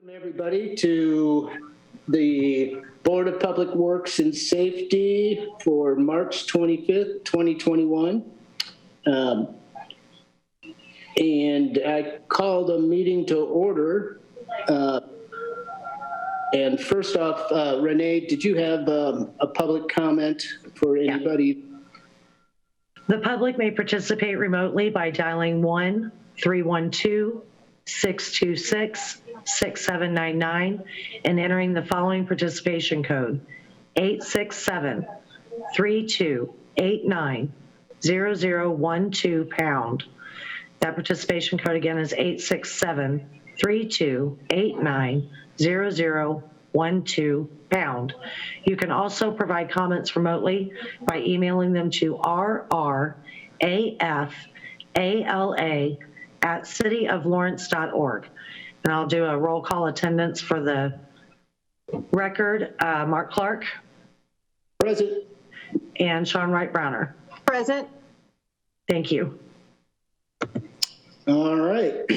Welcome, everybody, to the Board of Public Works and Safety for March 25th, 2021. And I call the meeting to order. And first off, Renee, did you have a public comment for anybody? The public may participate remotely by dialing 1-312-626-6799 and entering the following participation code, 867-3289-0012#. That participation code again is 867-3289-0012#. You can also provide comments remotely by emailing them to rrafala@cityoflawrence.org. And I'll do a roll call attendance for the record. Mark Clark. Present. And Sean Wright Browner. Present. Thank you. All right.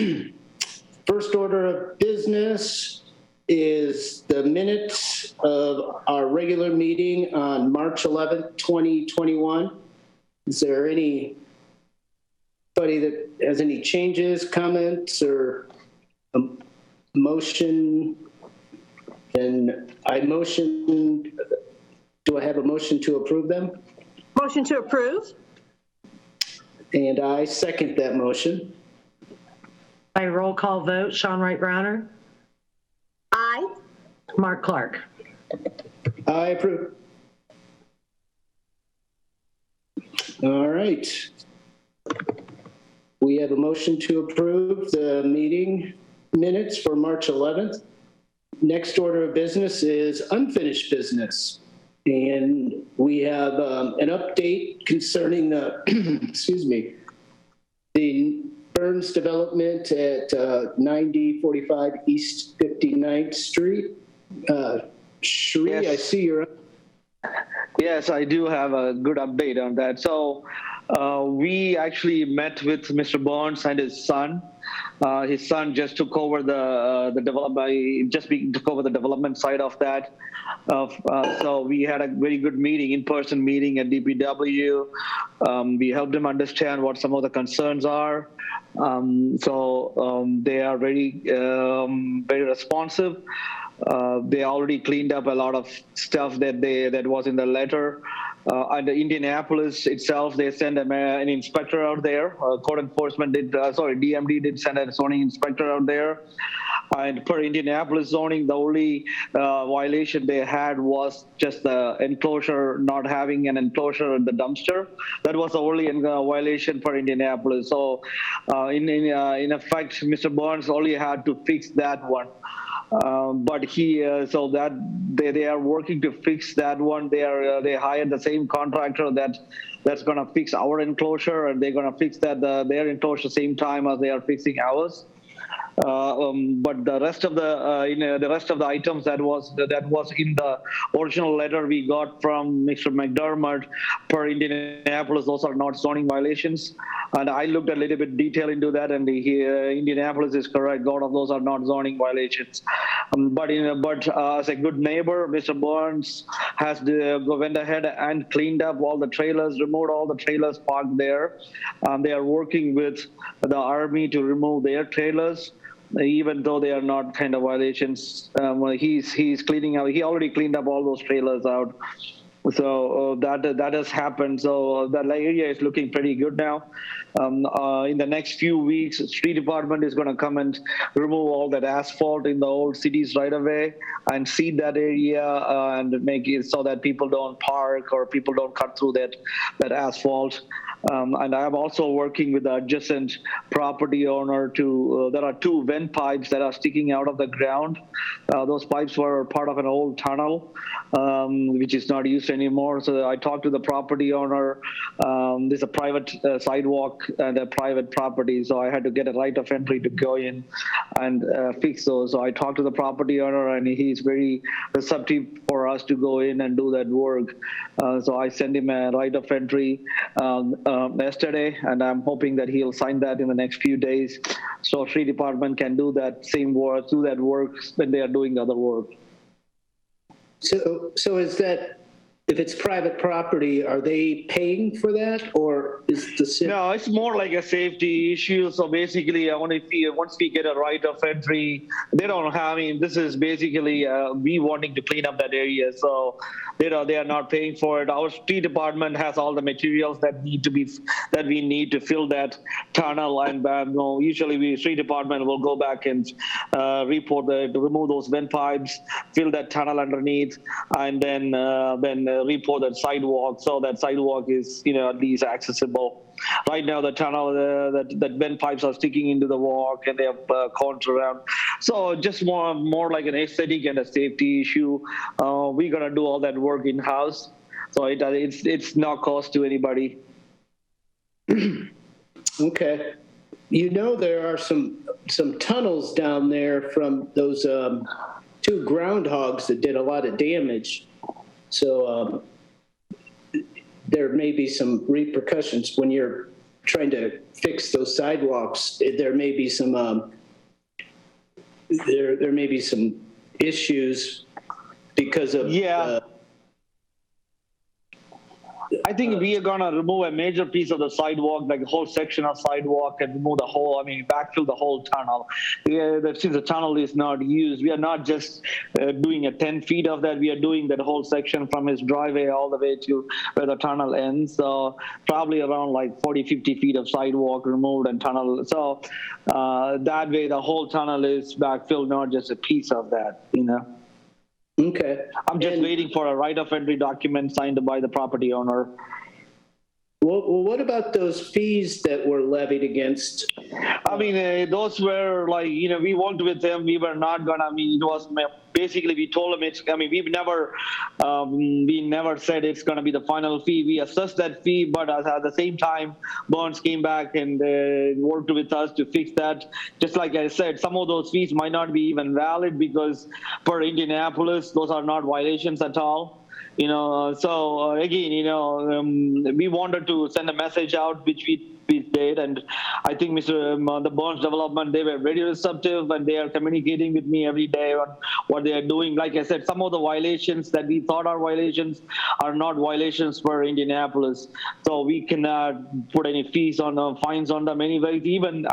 First order of business is the minutes of our regular meeting on March 11th, 2021. Is there anybody that has any changes, comments, or a motion? And do I have a motion to approve them? Motion to approve. And I second that motion. By roll call vote, Sean Wright Browner. Aye. Mark Clark. I approve. All right. We have a motion to approve the meeting minutes for March 11th. Next order of business is unfinished business. And we have an update concerning the, excuse me, the Burns development at 9045 East 59th Street. Sheree, Yes. I see you're up. Yes, I do have a good update on that. So we actually met with Mr. Burns and his son. His son just took over the development, took over the development side of that. So we had a very good meeting, in-person meeting at DPW. We helped him understand what some of the concerns are. They are very responsive. They already cleaned up a lot of stuff that was in the letter. And Indianapolis itself, they sent an inspector out there. Code enforcement DMD did send a zoning inspector out there. And per Indianapolis zoning, the only violation they had was just the enclosure, not having an enclosure at the dumpster. That was the only violation for Indianapolis. So in effect, Mr. Burns only had to fix that one. But they are working to fix that one. They hired the same contractor that's going to fix our enclosure, and they're going to fix their enclosure same time as they are fixing ours. But the rest of the items that was in the original letter we got from Mr. McDermott per Indianapolis, those are not zoning violations. And I looked a little bit detail into that, and Indianapolis is correct. A lot of those are not zoning violations. But as a good neighbor, Mr. Burns has went ahead and cleaned up all the trailers, removed all the trailers parked there. They are working with the Army to remove their trailers, even though they are not kind of violations. He's cleaning out. He already cleaned up all those trailers out. So that has happened. So that area is looking pretty good now. In the next few weeks, street department is going to come and remove all that asphalt in the old cities right away and seed that area and make it so that people don't park or people don't cut through that asphalt. And I'm also working with the adjacent property owner there are two vent pipes that are sticking out of the ground. Those pipes were part of an old tunnel, which is not used anymore. So I talked to the property owner. There's a private sidewalk and a private property, so I had to get a right of entry to go in and fix those. So I talked to the property owner, and he's very receptive for us to go in and do that work. So I sent him a right of entry yesterday, and I'm hoping that he'll sign that in the next few days, so tree department can do that same work, do that work when they are doing other work. So is that, if it's private property, are they paying for that, or is the city? No, it's more like a safety issue. So basically, once we get a right of entry, they don't have. I mean, this is basically we wanting to clean up that area. So they are not paying for it. Our street department has all the materials that we need to fill that tunnel. And usually, street department will go back and remove those vent pipes, fill that tunnel underneath, and then report that sidewalk, so that sidewalk is at least accessible. Right now the tunnel, that vent pipes are sticking into the walk, and they have cones around. So just more like an aesthetic and a safety issue. We're gonna do all that work in house, so it's not cost to anybody. Okay. There are some tunnels down there from those two groundhogs that did a lot of damage. So there may be some repercussions when you're trying to fix those sidewalks. There may be some there may be some issues because of I think we are gonna remove a major piece of the sidewalk, like a whole section of sidewalk, and remove backfill the whole tunnel. Since the tunnel is not used, we are not just doing 10 feet of that. We are doing that whole section from his driveway all the way to where the tunnel ends. So probably around like 40, 50 feet of sidewalk removed and tunnel. So that way the whole tunnel is backfilled, not just a piece of that, Okay. I'm just waiting for a right of entry document signed by the property owner. Well, what about those fees that were levied against? I mean, those were like, we worked with them. We were not gonna, it was basically, we told them we never said it's gonna be the final fee. We assessed that fee, but at the same time, Burns came back and worked with us to fix that. Just like I said, some of those fees might not be even valid because for Indianapolis, those are not violations at all. So again, we wanted to send a message out, which we did, and I think the Burns development, they were very receptive, and they are communicating with me every day on what they are doing. Like I said, some of the violations that we thought are violations are not violations for Indianapolis, so we cannot put any fines on them anyway. Even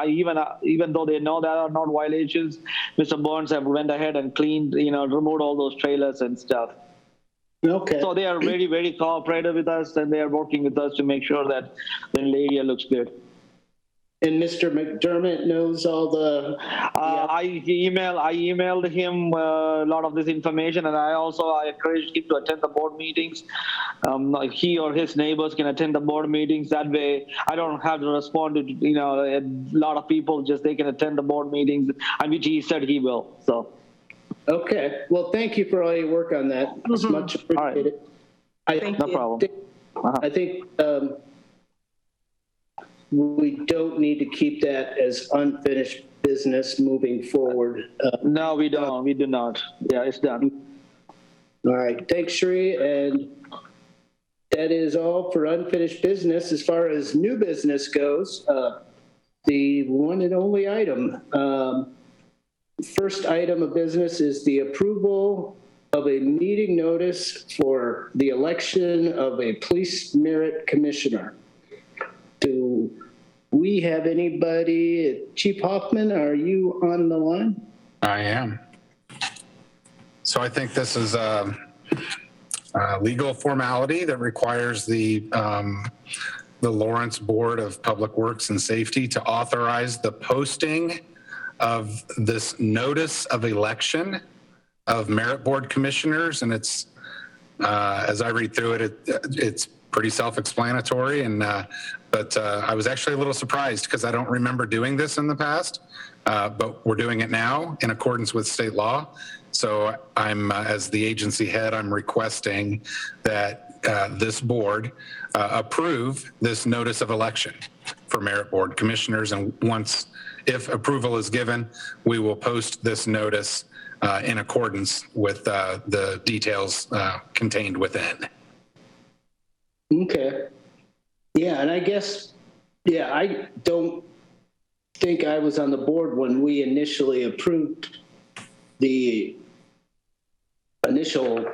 though they know that are not violations, Mr. Burns have went ahead and cleaned, removed all those trailers and stuff. Okay. So they are very, very cooperative with us, and they are working with us to make sure that the area looks good. And Mr. McDermott knows all the. I emailed him a lot of this information, and I encouraged him to attend the board meetings. He or his neighbors can attend the board meetings. That way, I don't have to respond to a lot of people. Just they can attend the board meetings, and which he said he will. So. Okay. Well, thank you for all your work on that. It's much appreciated. No problem. I think we don't need to keep that as unfinished business moving forward. No, we don't. We do not. Yeah, it's done. All right. Thanks, Sri. And that is all for unfinished business. As far as new business goes, the one and only item. First item of business is the approval of a meeting notice for the election of a police merit commissioner. Do we have anybody? Chief Hoffman, are you on the line? I am. So I think this is a legal formality that requires the Lawrence Board of Public Works and Safety to authorize the posting of this notice of election of merit board commissioners. And it's, as I read through it, it's pretty self-explanatory. And but I was actually a little surprised because I don't remember doing this in the past, but we're doing it now in accordance with state law. So I'm, as the agency head, I'm requesting that this board approve this notice of election for merit board commissioners. And once if approval is given, we will post this notice in accordance with the details contained within. Okay. Yeah, and I guess, yeah, I don't think I was on the board when we initially approved the initial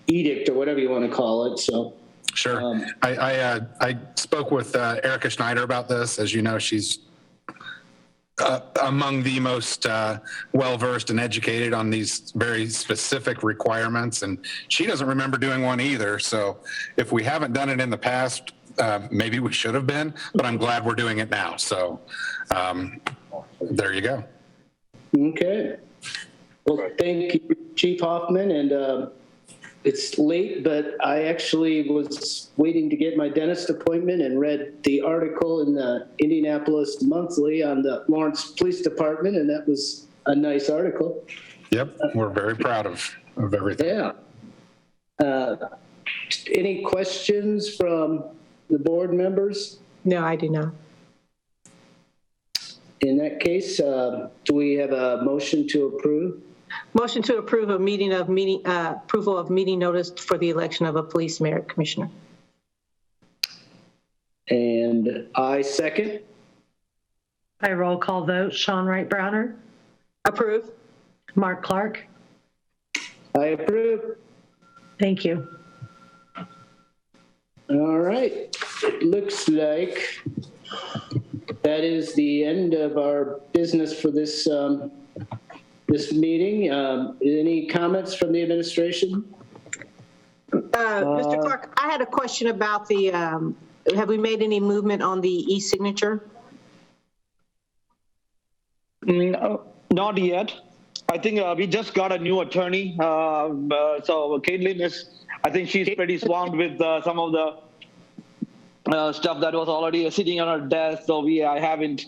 edict or whatever you want to call it, so. Sure. I spoke with Erica Schneider about this. As you know, she's among the most well-versed and educated on these very specific requirements, and she doesn't remember doing one either. So if we haven't done it in the past, maybe we should have been, but I'm glad we're doing it now. So there you go. Okay. Well, thank you, Chief Hoffman, and it's late, but I actually was waiting to get my dentist appointment and read the article in the Indianapolis Monthly on the Lawrence Police Department, and that was a nice article. Yep, we're very proud of everything. Yeah. Any questions from the board members? No, I do not. In that case, do we have a motion to approve? Motion to approve approval of meeting notice for the election of a police merit commissioner. And I second. By roll call vote, Sean Wright Browner, Approve. Mark Clark. I approve. Thank you. All right. It looks like that is the end of our business for this this meeting. Any comments from the administration? Mr. Clark, I had a question about the, have we made any movement on the e-signature? No, not yet. I think we just got a new attorney. So Caitlin is, I think she's pretty swamped with some of the stuff that was already sitting on her desk. So I haven't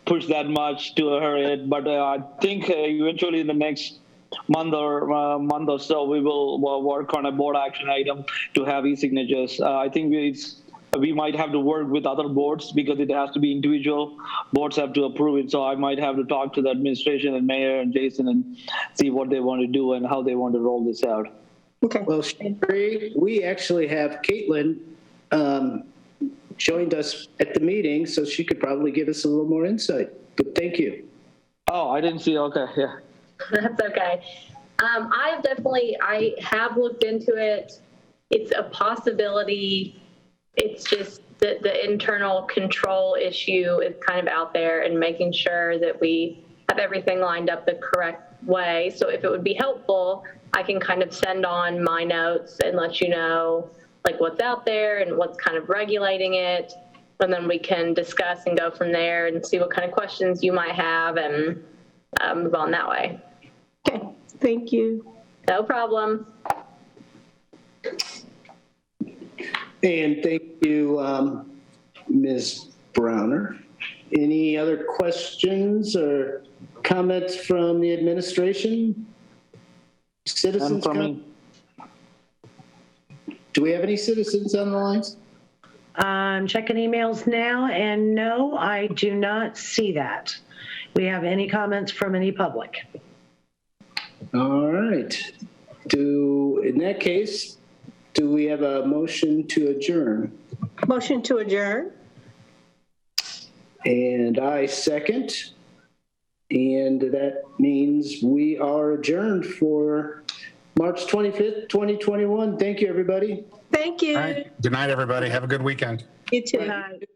pushed that much to her yet. But I think eventually in the next month or so, we will work on a board action item to have e-signatures. I think we might have to work with other boards because it has to be individual. Boards have to approve it. So I might have to talk to the administration and mayor and Jason and see what they want to do and how they want to roll this out. Okay. Well, Sherry, we actually have Caitlin joined us at the meeting, so she could probably give us a little more insight. But thank you. Oh, I didn't see. Okay, yeah. That's okay. I have looked into it. It's a possibility. It's just the internal control issue is kind of out there and making sure that we have everything lined up the correct way. So if it would be helpful, I can kind of send on my notes and let you know like what's out there and what's kind of regulating it. And then we can discuss and go from there and see what kind of questions you might have and move on that way. Okay. Thank you. No problem. And thank you, Ms. Browner. Any other questions or comments from the administration? Citizens? Do we have any citizens on the lines? I'm checking emails now, and no, I do not see that. We have any comments from any public? All right. In that case, do we have a motion to adjourn? Motion to adjourn. And I second. And that means we are adjourned for March 25th, 2021. Thank you, everybody. Thank you. All right. Good night, everybody. Have a good weekend. You too. Good night.